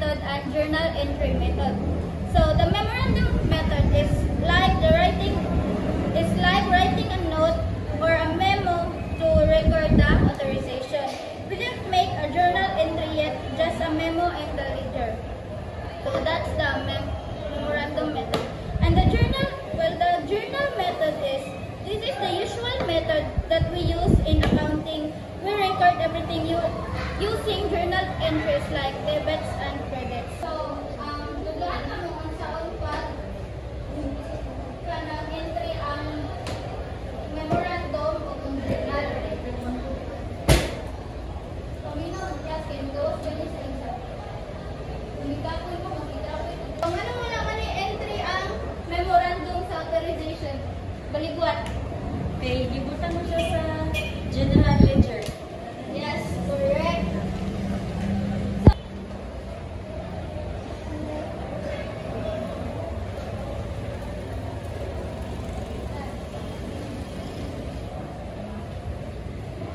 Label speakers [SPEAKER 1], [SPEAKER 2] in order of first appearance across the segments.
[SPEAKER 1] method and journal entry method. So the memorandum method is like writing a note or a memo to record the authorization. We didn't make a journal entry yet, just a memo in the ledger. So that's the memorandum method. And the journal method is, this is the usual method that we use in accounting. We record everything using journal entries like debits and credits. So, dugaan na mo ang saon pa kanang entry ang memorandum o ang journal. So, just can go sa isa. Kumikapoy mo, makikapoy. So, ano mo naman entry ang memorandum sa authorization? Baliguan.
[SPEAKER 2] Okay, gibutan mo siya sa general ledger.
[SPEAKER 1] Yes, correct.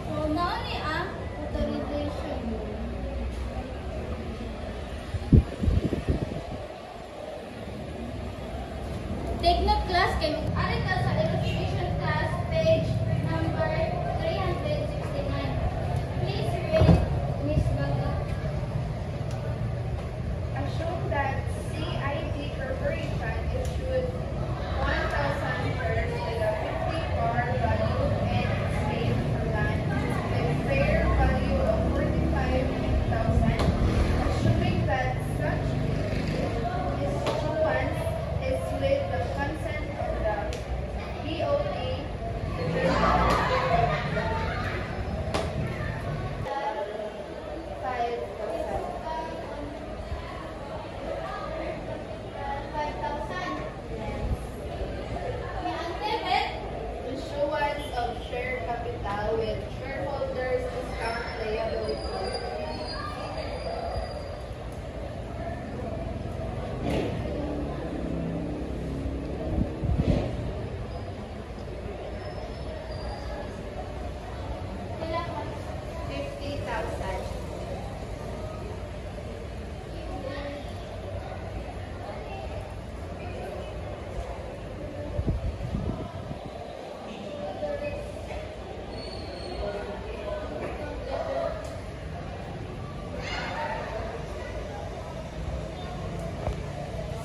[SPEAKER 1] So, naani ang authorization. Take note class, kay ari ka sa illustration class, page number 369. Please read, Ms. Baga.
[SPEAKER 3] Assume that CIT Corporation issued 1,000 shares with a 50 par value and paid for land with fair value of 45,000, assuming that such issuance is with the consent of the BOT, the Bureau of
[SPEAKER 1] 5,000. May ang debit.
[SPEAKER 3] issuance of share capital with shareholders discount liability.
[SPEAKER 1] Wala pa.
[SPEAKER 3] 50,000.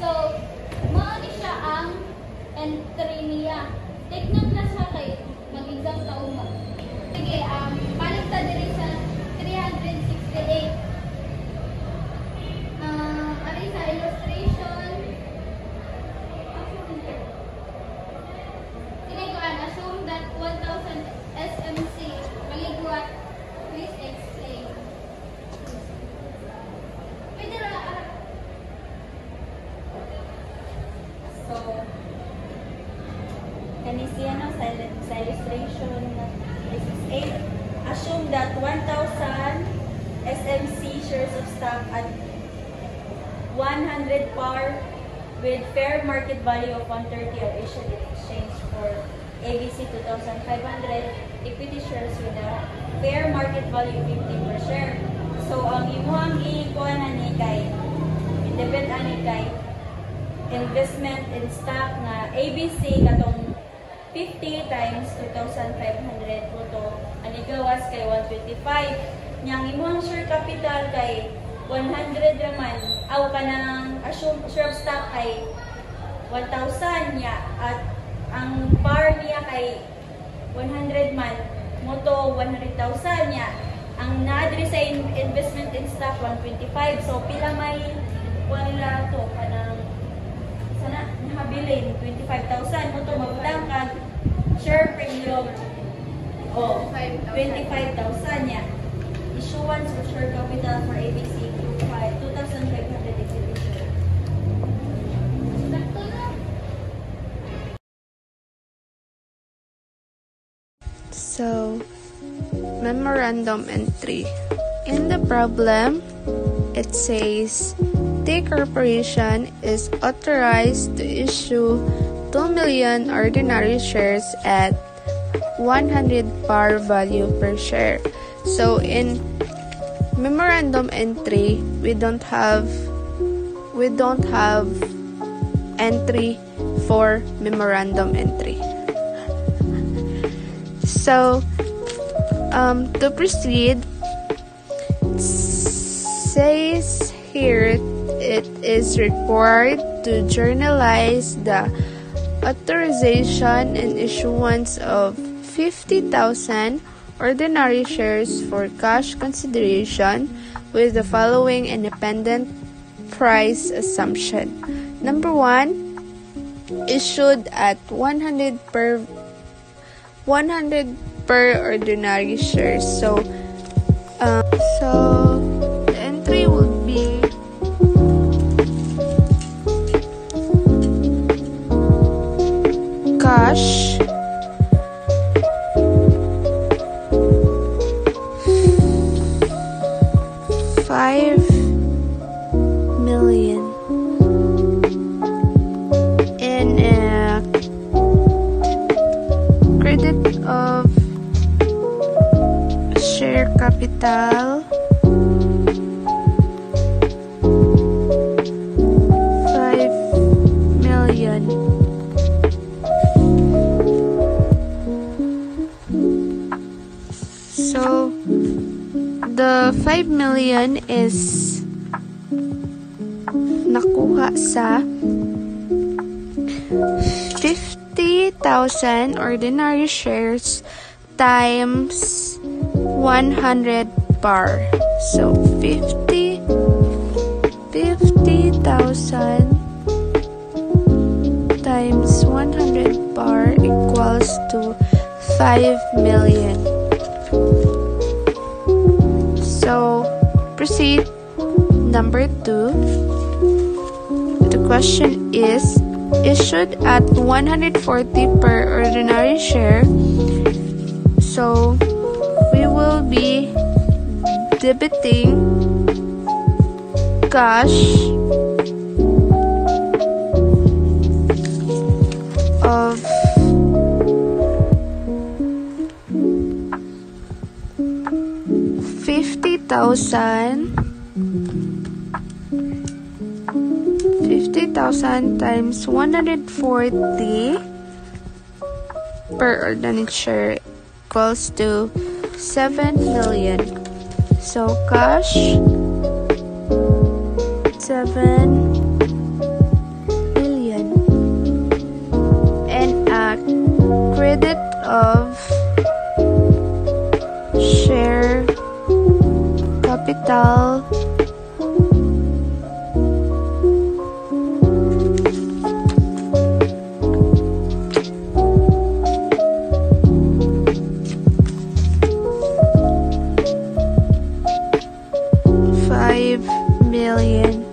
[SPEAKER 1] So, maani siya ang entry niya. Take note na siya kay mag-exam taon ba. Sige, palit ta diri sa 368. Ari sa illustration. Sige ko assume that 1,000 SMC. Maligwat. Please explain. Pwede ra
[SPEAKER 2] So, kanisiya no, sa illustration na 368, assume that 1,000 SMC shares of stock at 100 par with fair market value of 130 are issued in exchange for ABC 2,500 equity shares with a fair market value of 50 per share. So, ang imuhang ikuha na ni kay, i-debit ani kay investment in stock na ABC katong 50 times 2,500 puto ang igawas kay 125 niyang imuhang share capital kay 100 naman aw kanang assume share of stock kay 1,000 niya at ang par niya kay 100 man moto 100,000 niya ang naadri sa investment in stock 125 so pila may wala to kanang sana nahabilin 25,000 mo to mabutang kag share premium o 25,000 niya issuance of share capital for ABC 2,500 equity share.
[SPEAKER 4] So, memorandum entry. In the problem, it says the corporation is authorized to issue 2 million ordinary shares at 100 par value per share. So, in memorandum entry, we don't have entry for memorandum entry. So, to proceed, says here it is required to journalize the authorization and issuance of 50,000 ordinary shares for cash consideration with the following independent price assumption. Number 1, issued at 100 per ordinary shares. So the entry would be cash 5 million and a credit of share capital 5 million. So the 5 million is nakuha sa 50,000 ordinary shares times 100 par. So 50,000 times 100 par equals to 5 million. So proceed. Number 2. The question is issued at 140 per ordinary share. So we will be debiting cash of 50,000 times 140 per ordinary share equals to 7 million. So cash 7 million and a credit of share capital 5 million.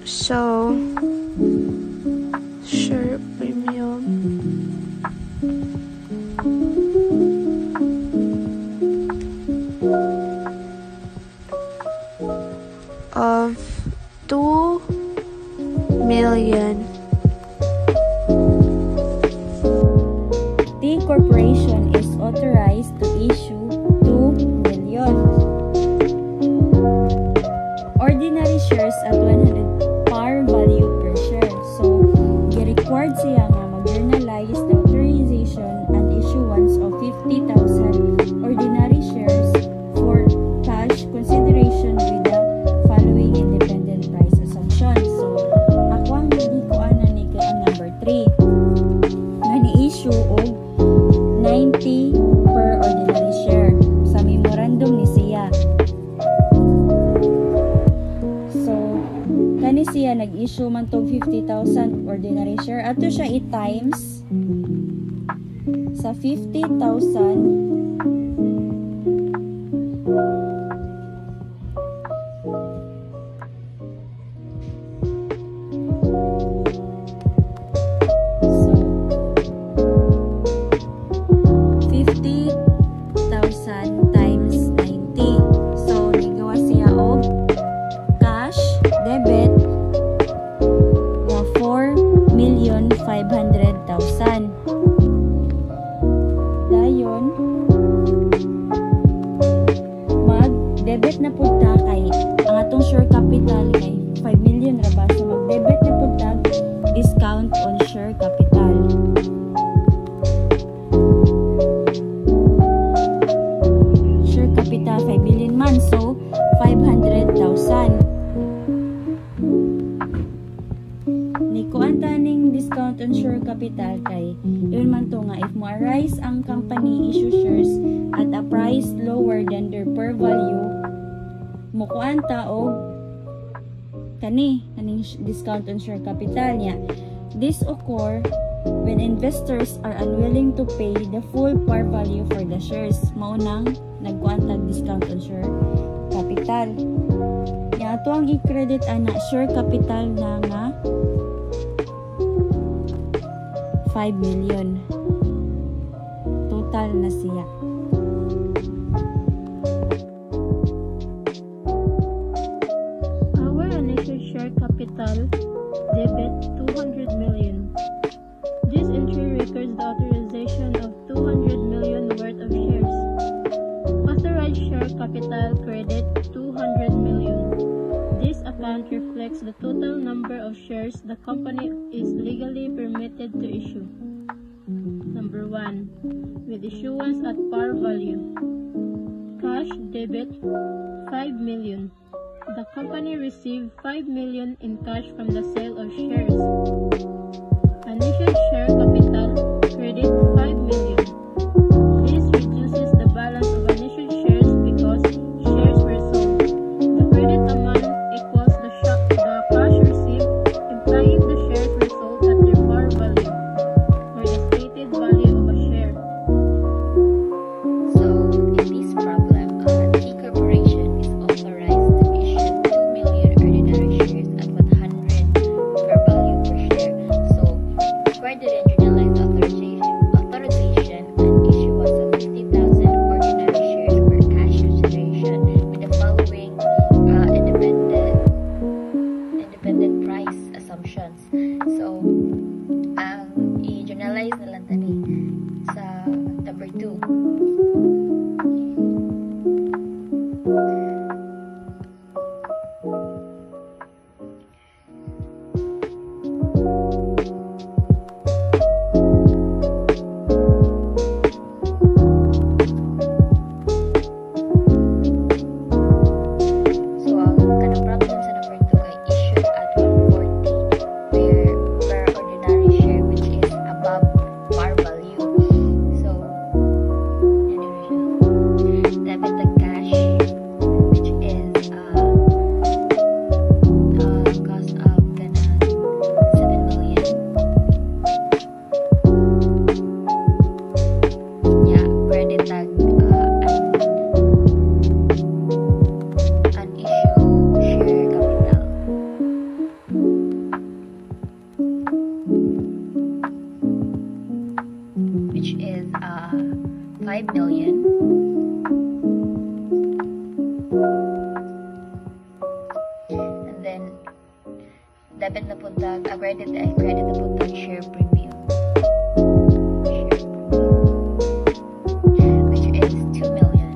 [SPEAKER 4] So share premium of 2 million.
[SPEAKER 2] The corporation is authorized to issue 2 million ordinary shares at 100 par value per share. So, required siya nga mag-journalize the authorization and issuance of 50,000 ordinary shares for cash consideration with the following independent price assumption. So, ako ang hindi ko ni kay ang number 3 nga ni-issue og 90 per ordinary share sa memorandum ni siya. So, kani siya nag-issue man tog 50,000 ordinary share. Ato siya i-times sa 50,000 times 90. So, nigawa siya og cash debit na 4 million 500,000. Dayon, mag-debit na po ta kay ang atong share capital kay 5 million ra ba. So mag-debit na po ta discount on share capital. Share capital 5 million man, so 500,000. Kuanta ning discount on share capital kay yun man to nga if mo-arise ang company issue shares at a price lower than their par value, mo kuanta og kaning discount on share capital niya. This occur when investors are unwilling to pay the full par value for the shares. Maunang nagkuanta discount on share capital. Ya ato ang i-credit ana share capital na nga 5 million. Total na siya.
[SPEAKER 5] Our initial share capital debit 200 million. This entry records the authorization of 200 million worth of shares. Authorized share capital credit 200 million. This account reflects the total number of shares the company is legally permitted to issue. Number 1. With issuance at par value. Cash debit 5 million. The company received 5 million in cash from the sale of shares. Initial share capital credit 5 million. This reduces the balance of initial shares because shares were sold. The credit amount equals the cash received, implying the shares were sold at their par value, or the stated value of a share.
[SPEAKER 6] So, in this problem, T Corporation is authorized to issue 2 million ordinary shares at 100 per value per share. So, required the regionalized authorization and issuance of 50,000 ordinary shares for cash consideration with the following independent price assumptions. So, i-generalize na lang tani sa number 2. So, ang kanang problem sa number 2 kay issued at 140 per ordinary share, which is above par value. So, yan yun siya. Debit the cash, which is cost of ganang 7 million. Yeah, credit tag an issue share capital. Which is 5 million. And then debit na puntag, credit na puntag share premium. Share premium. Which is 2 million.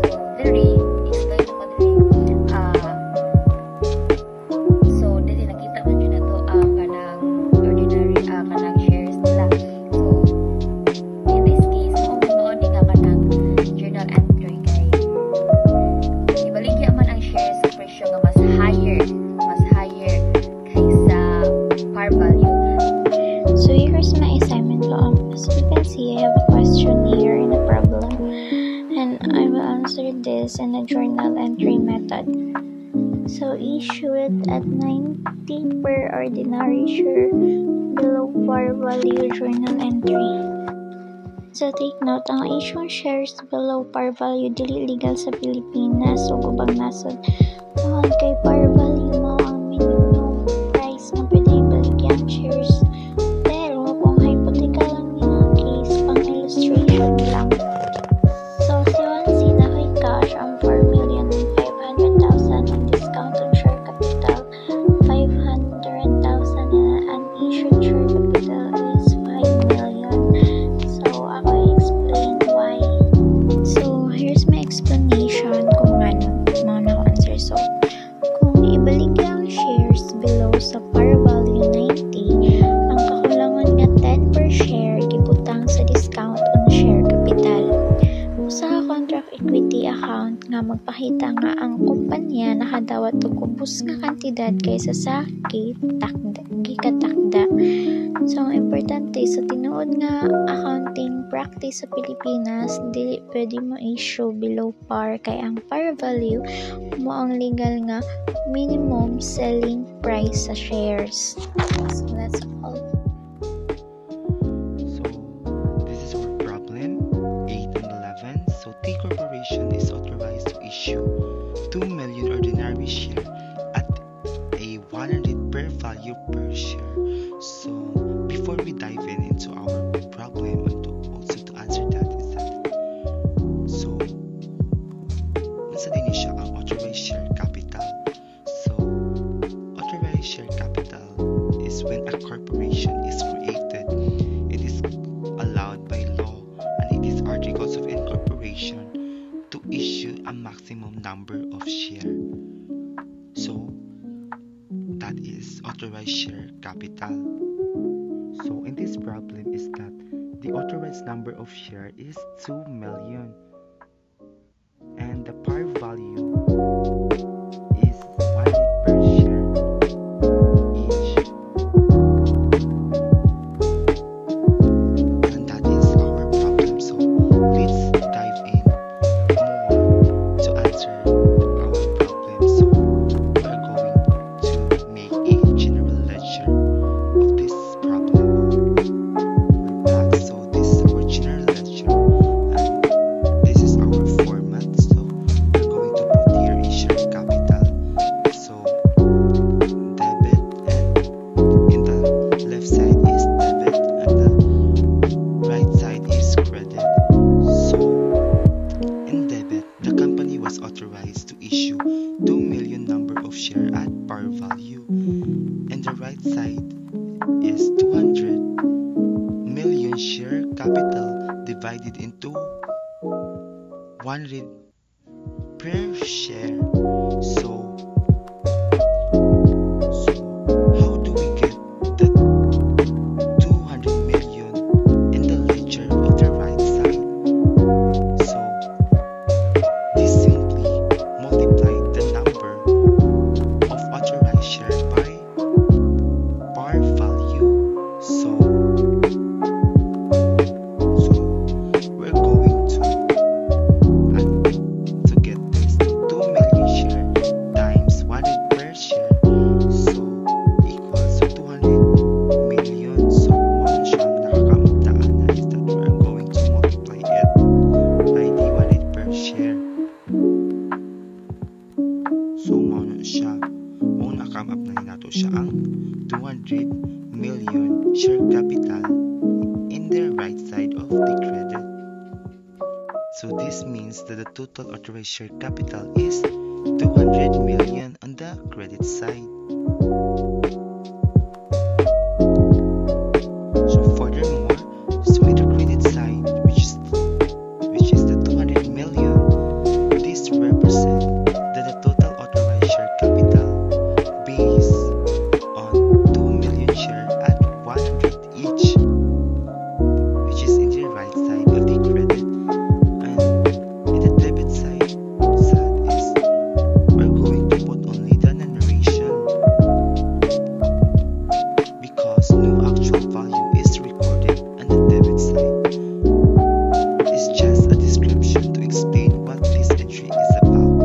[SPEAKER 6] So, diri, explain naman diri. So, dili nakita man yun na to ang kanang ordinary, kanang shares nila. So, in this case, mo ni ka kanang journal entry kay ibaligya man ang shares sa presyo nga mas higher kaysa par value.
[SPEAKER 7] So here's my assignment law. As you can see, I have a question here in the problem, and I will answer this in a journal entry method. So issued at 90 per ordinary share below par value journal entry. So take note, ang issue shares below par value dili legal sa Pilipinas o ubang nasod. Mahal kay par value mo ang minimum price na pwede ibaligyan shares. Pero kung hypothetical lang yung case, pang illustration lang. So si Juan C. na kay cash ang 4,500,000 discount on share capital 500,000 and unissued share capital is 5 million. So ako i-explain why. So here's my explanation kung ano mo na answer. So kung ibalik ang shares below sa par value 90, ang kakulangan nga 10 per share gibutang sa discount on share capital. Sa contract equity account nga magpakita nga ang kumpanya nakadawat og ubos nga kantidad kaysa sa gikatakda. So importante sa tinuod nga accounting practice sa Pilipinas, dili pwede mo issue below par kay ang par value mo ang legal nga minimum selling price sa shares. So that's all.
[SPEAKER 8] So this is our problem 8 and 11. So T Corporation is authorized to issue 2 million ordinary share at a 100 per value per share. So before we dive into our problem and to answer that is that so nasa din siya ang authorized share capital. So authorized share capital is when a corporation is created. It is allowed by law and it is articles of incorporation to issue a maximum number of share. So that is authorized share capital. So in this problem is that the authorized number of share is 2 million and the par value is 100 per share each. And that is our problem. So let's dive in more to answer our problem. So we are going to make a general ledger of this problem. We're back. So this is our general ledger and this is our format. So we're going to put here a share capital. So debit, and in the left side is debit and the right side is credit. So in debit, the company was authorized to issue 2 million number of share at par value, and the right side is 200 million share capital divided into 100 per share. So how do we get that 200 million in the ledger of the right side? So this simply multiply the number of authorized share by par value. So we're going to get this to 2 million share times 100 per share. So equals to 200 million. So mo siyang nakakamagdaan na is that we're going to multiply it by the 100 per share. So mo siya mo nakam up na nato siya ang 200 million share capital in the right side of the credit. So this means that the total authorized share capital is 200 million on the credit side. So furthermore, so in the credit side, which is the 200 million, this represents that the total authorized share capital based on 2 million share at 100 each, which is in the right side of the credit. And in the debit side, is we're going to put only the narration because no actual value is recorded on the debit side. It's just a description to explain what this entry is about.